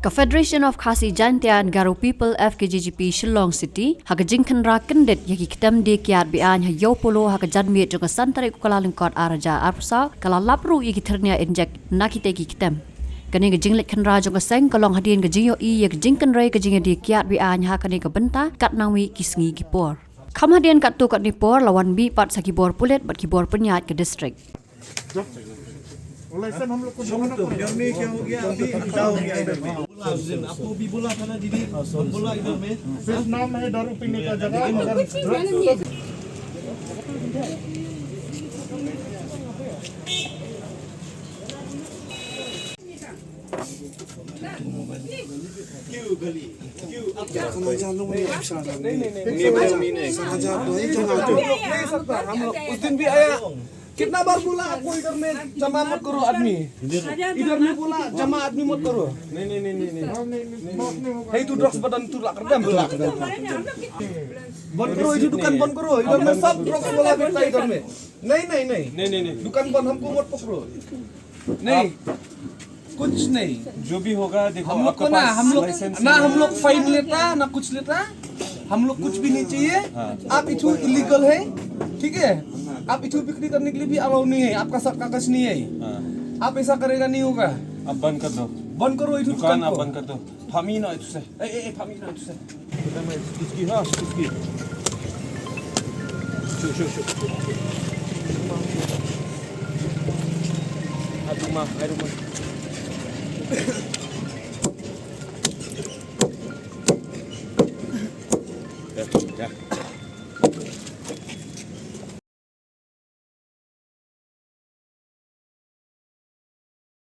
Confederation of Khasi Jantian Garo People FKJGP Shillong City Hakajing Kanra Kendet Yaki Kitam de Kiat Bian Hayopolo Hakajanmi Joka Santare Kukalalingkot Araja Arpsa Kalalapru Yaki Ternia Injek Nakiteki Kitam Kani Gajinglet Kanra Joka Seng Kalong Hadin Gajinyo I Yak Jingkan Ray Gajingya de Kiat Bian Hakane Kabenta Katnawi Kisngi Gipor Kamhadian Katu Kat Nipor lawan bi pat Sakibor Pulet Bat Kibor Penyat ke distrik licence हम लोग को इधर में क्या हो गया अभी क्या हो गया इधर में आपको भी बोला था ना दीदी बोला इधर में सिर्फ नाम है दारू पीने का जगह मगर क्यों गली क्यों अब क्या समाचार लोग नहीं समाचार तो ही नहीं सकता हम लोग उस दिन भी आया कितना बार बोला आपको इधर में जमा मत करो आदमी इधर में बोला जमा आदमी मत करो नहीं तू ड्रग्स बटन तू ला कर बंद करो ये दुकान बंद करो इधर में सब ड्रग्स वाला बैठता है इधर में नहीं दुकान बंद हमको मत पकड़ो नहीं कुछ नहीं जो भी होगा देखो हम लोग को ना हम लोग फाइन लेता ना कुछ लेता हम लोग कुछ भी नहीं चाहिए आप इधर इलीगल है ठीक है आप इधर बिक्री करने के लिए भी अलाउ नहीं है आपका सब कागज नहीं है आप ऐसा करेगा नहीं होगा अब बंद कर दो बंद करो इधर दुकान आप बंद कर दो फामी ना इधर से फामी ना इधर से इसकी हाँ इसकी शो air rumah